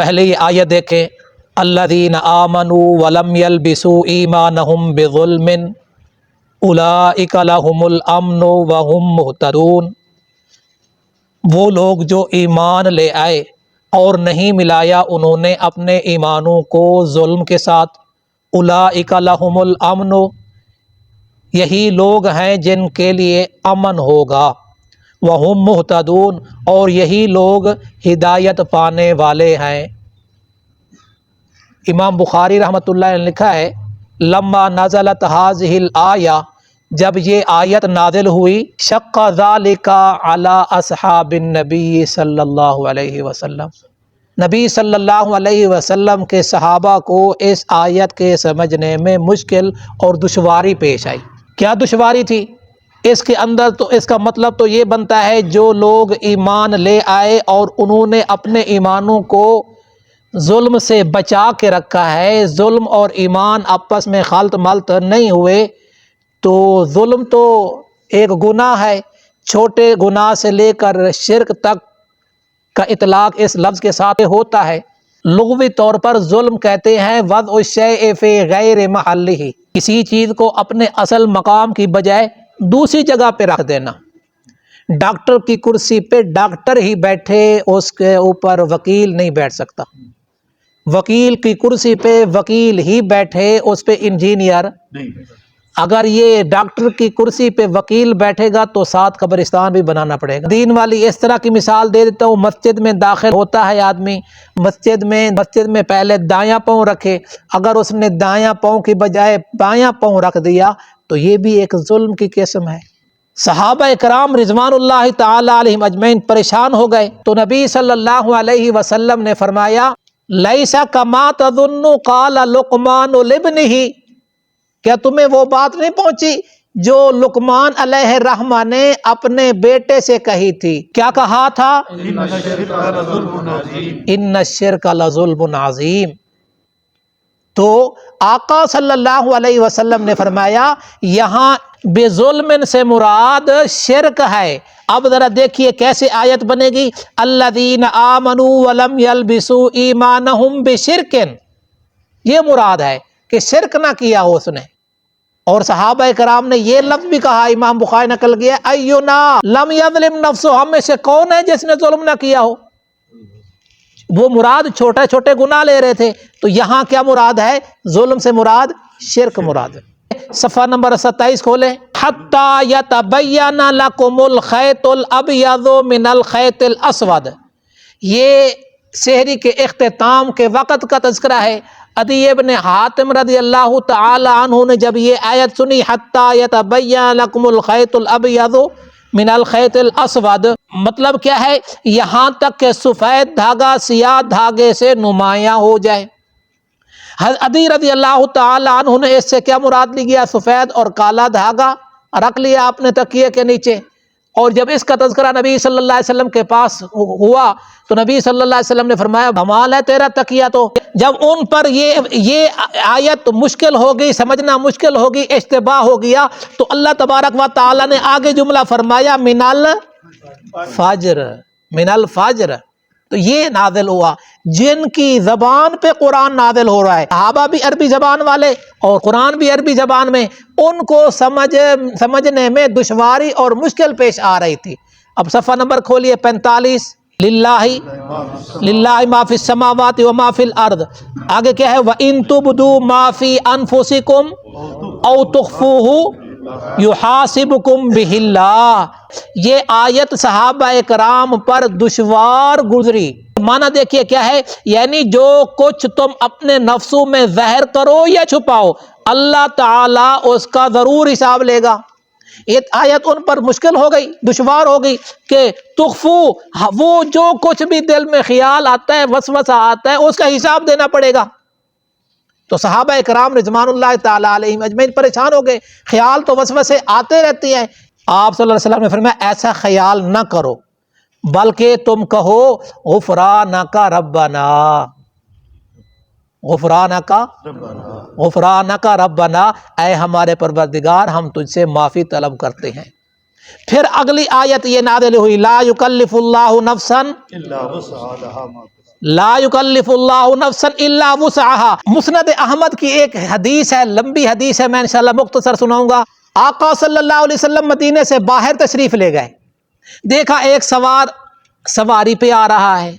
پہلے یہ آیت دیکھیں، الذین آمنوا ولم یلبسوا ایمانہم بظلم اولئک لہم الامن وہم مہتدون۔ وہ لوگ جو ایمان لے آئے اور نہیں ملایا انہوں نے اپنے ایمانوں کو ظلم کے ساتھ، اولئک لہم الامن، یہی لوگ ہیں جن کے لیے امن ہوگا، وہم مہتدون، اور یہی لوگ ہدایت پانے والے ہیں۔ امام بخاری رحمۃ اللہ علیہ نے لکھا ہے، لما نزلت هذه الآیہ، جب یہ آیت نازل ہوئی، شق ذلک علی اصحاب النبی صلی اللہ علیہ وسلم، نبی صلی اللہ علیہ وسلم کے صحابہ کو اس آیت کے سمجھنے میں مشکل اور دشواری پیش آئی۔ کیا دشواری تھی؟ اس کے اندر تو اس کا مطلب تو یہ بنتا ہے جو لوگ ایمان لے آئے اور انہوں نے اپنے ایمانوں کو ظلم سے بچا کے رکھا ہے، ظلم اور ایمان آپس میں خلط ملط نہیں ہوئے، تو ظلم تو ایک گناہ ہے، چھوٹے گناہ سے لے کر شرک تک کا اطلاق اس لفظ کے ساتھ ہوتا ہے۔ لغوی طور پر ظلم کہتے ہیں وضع الشیء فی غیر محلہ، کسی چیز کو اپنے اصل مقام کی بجائے دوسری جگہ پہ رکھ دینا۔ ڈاکٹر کی کرسی پہ ڈاکٹر ہی بیٹھے، اس کے اوپر وکیل نہیں بیٹھ سکتا۔ وکیل کی کرسی پہ وکیل ہی بیٹھے، اس پہ انجینئر نہیں۔ اگر یہ ڈاکٹر کی کرسی پہ وکیل بیٹھے گا تو 7 قبرستان بھی بنانا پڑے گا۔ دین والی اس طرح کی مثال دے دیتا ہوں، مسجد میں داخل ہوتا ہے آدمی، مسجد میں پہلے دایاں پاؤں رکھے، اگر اس نے دایاں پاؤں کی بجائے بایاں پاؤں رکھ دیا تو یہ بھی ایک ظلم کی قسم ہے۔ صحابہ کرام رضوان اللہ تعالی علیہم اجمعین پریشان ہو گئے، تو نبی صلی اللہ علیہ وسلم نے فرمایا، لیس کما تظن قال لقمان لابنہ، کیا تمہیں وہ بات نہیں پہنچی جو لقمان علیہ الرحمہ نے اپنے بیٹے سے کہی تھی؟ کیا کہا تھا؟ ان الشرک لظلم عظیم۔ تو آقا صلی اللہ علیہ وسلم نے فرمایا یہاں بے ظلم سے مراد شرک ہے۔ اب ذرا دیکھیے کیسے آیت بنے گی، الذین آمنوا ولم یلبسوا ایمانہم بشرک، یہ مراد ہے کہ شرک نہ کیا ہو اس نے۔ اور صحابہ کرام نے یہ لفظ بھی کہا، امام بخاری نقل کیا، اینا لم یظلم نفسہ، ہم میں سے کون ہے جس نے ظلم نہ کیا ہو۔ وہ مراد چھوٹے چھوٹے گناہ لے رہے تھے، تو یہاں کیا مراد ہے؟ ظلم سے مراد شرک مراد ہے۔ صفحہ نمبر 27 کھولیں، حتی یتبین لکم الخیط الابیض من الخیط الاسود، یہ سحری کے اختتام کے وقت کا تذکرہ ہے۔ عدی ابن حاتم رضی اللہ تعالی عنہ نے جب یہ آیت سنی، حتی یتبین لکم الخیط الابیض من الخیط الاسود، مطلب کیا ہے؟ یہاں تک کہ سفید دھاگا سیاہ دھاگے سے نمایاں ہو جائے۔ عدی رضی اللہ تعالی عنہ نے اس سے کیا مراد لی گیا؟ سفید اور کالا دھاگا رکھ لیا اپنے تکیے کے نیچے، اور جب اس کا تذکرہ نبی صلی اللہ علیہ وسلم کے پاس ہوا تو نبی صلی اللہ علیہ وسلم نے فرمایا بھمال ہے تیرا تکیہ۔ تو جب ان پر یہ آیت مشکل ہوگی، سمجھنا مشکل ہوگی، اشتباہ ہو گیا، تو اللہ تبارک و تعالی نے آگے جملہ فرمایا من الفجر، من الفجر۔ تو یہ نازل ہوا جن کی زبان پہ قرآن نازل ہو رہا ہے، صحابہ بھی عربی زبان والے اور قرآن بھی عربی زبان میں، ان کو سمجھنے میں دشواری اور مشکل پیش آ رہی تھی۔ اب صفحہ نمبر کھولیے 45، للہ ما فی السماوات و ما فی الارض، آگے کیا ہے؟ وَإِن تُبْدُوا مَا فِي أَنفُسِكُمْ أَوْ تُخْفُوهُ یحاسبکم بہ اللہ۔ یہ آیت صحابہ کرام پر دشوار گزری۔ معنی دیکھیے کیا ہے، یعنی جو کچھ تم اپنے نفسوں میں ظاہر کرو یا چھپاؤ، اللہ تعالی اس کا ضرور حساب لے گا۔ یہ آیت ان پر مشکل ہو گئی، دشوار ہو گئی کہ تخفو، وہ جو کچھ بھی دل میں خیال آتا ہے، وسوسہ آتا ہے، اس کا حساب دینا پڑے گا۔ تو صحابہ کرام رضوان اللہ تعالی علیہم اجمعین پریشان ہو گئے، خیال تو وسوسے آتے رہتے ہیں۔ آپ صلی اللہ علیہ وسلم نے فرمایا ایسا خیال نہ کرو، بلکہ تم کہو غفرانک ربنا، غفرانک ربنا، اے ہمارے پروردگار ہم تجھ سے معافی طلب کرتے ہیں۔ پھر اگلی آیت یہ نازل ہوئی، لا یکلف اللہ نفسا لا یکلف اللہ نفسا الا وسعها۔ مسند احمد کی ایک حدیث ہے، لمبی حدیث ہے، میں انشاءاللہ مختصر سناؤں گا۔ آقا صلی اللہ علیہ وسلم مدینے سے باہر تشریف لے گئے، دیکھا ایک سوار سواری پہ آ رہا ہے۔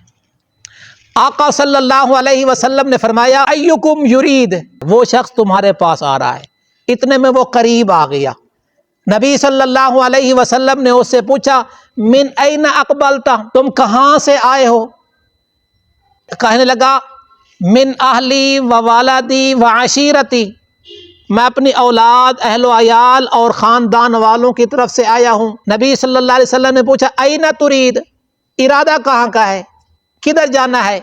آقا صلی اللہ علیہ وسلم نے فرمایا ایکم یرید، وہ شخص تمہارے پاس آ رہا ہے۔ اتنے میں وہ قریب آ گیا۔ نبی صلی اللہ علیہ وسلم نے اس سے پوچھا من این اقبلت، تم کہاں سے آئے ہو؟ کہنے لگا من اہلی و والدی و عشیرتی، میں اپنی اولاد، اہل و عیال اور خاندان والوں کی طرف سے آیا ہوں۔ نبی صلی اللہ علیہ وسلم نے پوچھا این ترید، ارادہ کہاں کا ہے، کدھر جانا ہے؟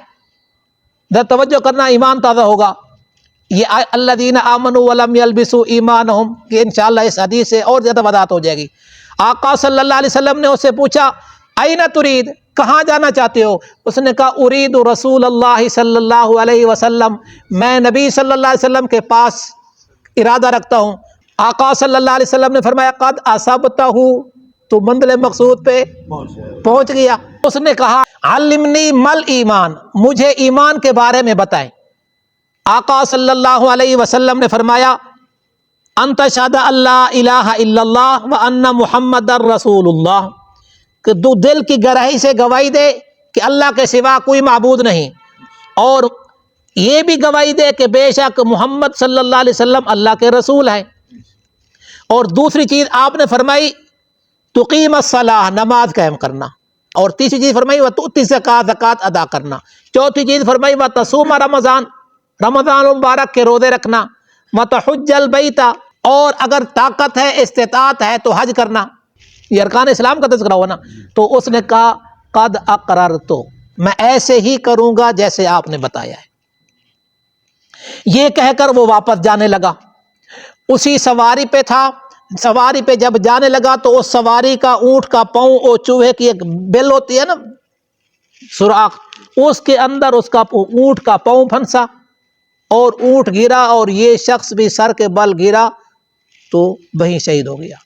ذرا توجہ کرنا، ایمان تازہ ہوگا۔ یہ الذین آمنوا ولم یلبسوا ایمانہم، کہ انشاءاللہ اس حدیث سے اور زیادہ وضاحت ہو جائے گی۔ آقا صلی اللہ علیہ وسلم نے اس سے پوچھا این ترید، کہاں جانا چاہتے ہو؟ اس نے کہا ارید رسول اللہ صلی اللہ علیہ وسلم، میں نبی صلی اللہ علیہ وسلم کے پاس ارادہ رکھتا ہوں۔ آقا صلی اللہ علیہ وسلم نے فرمایا قد اصبتہ، تو منزل مقصود پہ پہنچ گیا۔ اس نے کہا علمنی مل ایمان، مجھے ایمان کے بارے میں بتائیں۔ آقا صلی اللہ علیہ وسلم نے فرمایا ان تشہد اللہ الہ الا اللہ وان محمد رسول اللہ، کہ تو دل کی گہرائی سے گواہی دے کہ اللہ کے سوا کوئی معبود نہیں، اور یہ بھی گواہی دے کہ بے شک محمد صلی اللہ علیہ وسلم اللہ کے رسول ہیں۔ اور دوسری چیز آپ نے فرمائی تقیم الصلاۃ، نماز قائم کرنا، اور تیسری چیز فرمائی وتؤتی الزکوٰۃ، زکوٰۃ ادا کرنا، چوتھی چیز فرمائی وتصوم رمضان، رمضان المبارک کے روزے رکھنا، وتحج البیت، اور اگر طاقت ہے استطاعت ہے تو حج کرنا۔ یہ ارکان اسلام کا تذکرہ ہوا نا۔ تو اس نے کہا قد اقررت، میں ایسے ہی کروں گا جیسے آپ نے بتایا ہے۔ یہ کہہ کر وہ واپس جانے لگا، اسی سواری پہ تھا۔ سواری پہ جب جانے لگا تو اس سواری کا اونٹ کا پاؤں، وہ چوہے کی ایک بل ہوتی ہے نا سوراخ، اس کے اندر اس کا اونٹ کا پاؤں پھنسا اور اونٹ گرا، اور یہ شخص بھی سر کے بل گرا تو وہیں شہید ہو گیا۔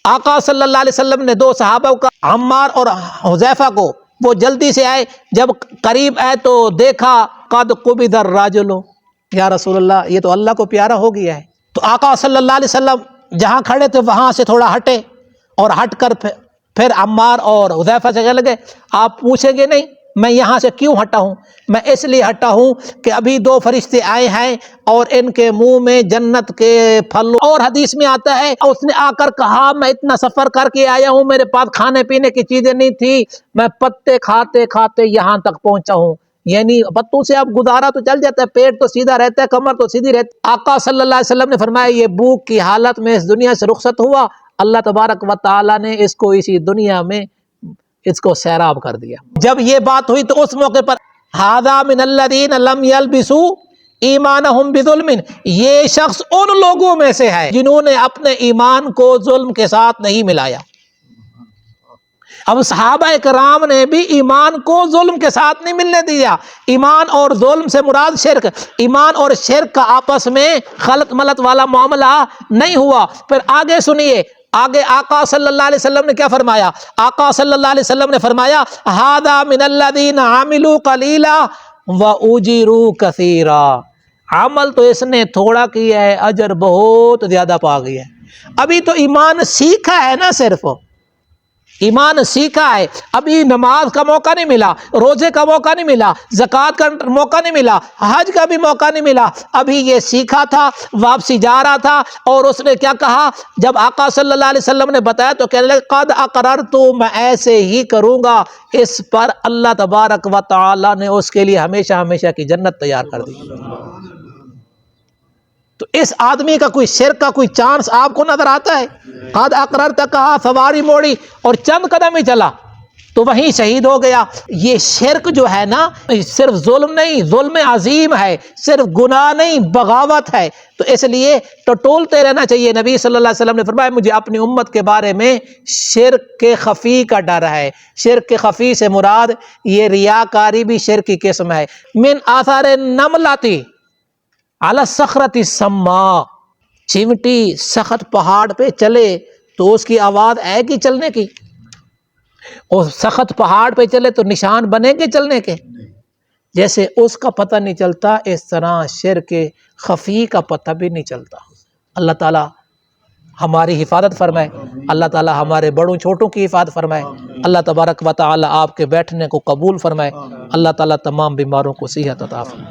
آقا صلی اللہ علیہ وسلم نے دو صحابہ کا، عمار اور حذیفہ کو، وہ جلدی سے آئے، جب قریب آئے تو دیکھا قد قبض الرجل، یا رسول اللہ یہ تو اللہ کو پیارا ہو گیا ہے۔ تو آقا صلی اللہ علیہ وسلم جہاں کھڑے تھے وہاں سے تھوڑا ہٹے، اور ہٹ کر پھر عمار اور حذیفہ سے کہنے لگے آپ پوچھیں گے نہیں میں یہاں سے کیوں ہٹا ہوں؟ میں اس لیے ہٹا ہوں کہ ابھی دو فرشتے آئے ہیں اور ان کے منہ میں جنت کے پھل، اور حدیث میں آتا ہے اس نے آ کر کہا میں اتنا سفر کر کے آیا ہوں، میرے پاس کھانے پینے کی چیزیں نہیں تھی، میں پتے کھاتے کھاتے یہاں تک پہنچا ہوں۔ یعنی پتوں سے اب گزارا تو چل جاتا ہے، پیٹ تو سیدھا رہتا ہے، کمر تو سیدھی رہتی۔ آقا صلی اللہ علیہ وسلم نے فرمایا یہ بھوک کی حالت میں اس دنیا سے رخصت ہوا، اللہ تبارک و تعالی نے اس کو اسی دنیا میں اس کو سیراب کر دیا۔ جب یہ بات ہوئی تو اس موقع پر ھذا من الذین لم یلبسوا ایمانہم بظلم، یہ شخص ان لوگوں میں سے ہے جنہوں نے اپنے ایمان کو ظلم کے ساتھ نہیں ملایا۔ اب صحابہ کرام نے بھی ایمان کو ظلم کے ساتھ نہیں ملنے دیا۔ ایمان اور ظلم سے مراد شرک، ایمان اور شرک کا آپس میں خلط ملط والا معاملہ نہیں ہوا۔ پھر آگے سنیے، آگے آقا صلی اللہ علیہ وسلم نے کیا فرمایا؟ آقا صلی اللہ علیہ وسلم نے فرمایا ھذا من الذین عملوا قلیلا واجروا کثیرا، عمل تو اس نے تھوڑا کیا ہے، اجر بہت زیادہ پا گیا ہے۔ ابھی تو ایمان سیکھا ہے نا، صرف ایمان سیکھا ہے، ابھی نماز کا موقع نہیں ملا، روزے کا موقع نہیں ملا، زکوٰۃ کا موقع نہیں ملا، حج کا بھی موقع نہیں ملا، ابھی یہ سیکھا تھا، واپسی جا رہا تھا، اور اس نے کیا کہا جب آقا صلی اللہ علیہ وسلم نے بتایا تو کہنے لگے قد اقررت، میں ایسے ہی کروں گا۔ اس پر اللہ تبارک و تعالی نے اس کے لیے ہمیشہ ہمیشہ کی جنت تیار کر دی۔ تو اس آدمی کا کوئی شرک کا کوئی چانس آپ کو نظر آتا ہے؟ قد اقررت کہا، سواری موڑی اور چند قدم ہی چلا تو وہیں شہید ہو گیا۔ یہ شرک جو ہے نا، صرف ظلم نہیں، ظلم عظیم ہے، صرف گناہ نہیں بغاوت ہے۔ تو اس لیے ٹٹولتے رہنا چاہیے۔ نبی صلی اللہ علیہ وسلم نے فرمایا مجھے اپنی امت کے بارے میں شرک کے خفی کا ڈر ہے۔ شرک کے خفی سے مراد یہ ریاکاری بھی شرک کی قسم ہے۔ من آثار النملۃ علی الصخرۃ الصماء، چیونٹی سخت پہاڑ پہ چلے تو اس کی آواز آئے گی چلنے کی؟ اور سخت پہاڑ پہ چلے تو نشان بنے گے چلنے کے؟ جیسے اس کا پتہ نہیں چلتا، اس طرح شرک خفی کا پتہ بھی نہیں چلتا۔ اللہ تعالیٰ ہماری حفاظت فرمائے، اللہ تعالیٰ ہمارے بڑوں چھوٹوں کی حفاظت فرمائے، اللہ تبارک و تعالیٰ آپ کے بیٹھنے کو قبول فرمائے، اللہ تعالیٰ تمام بیماروں کو صحت عطا فرمائے۔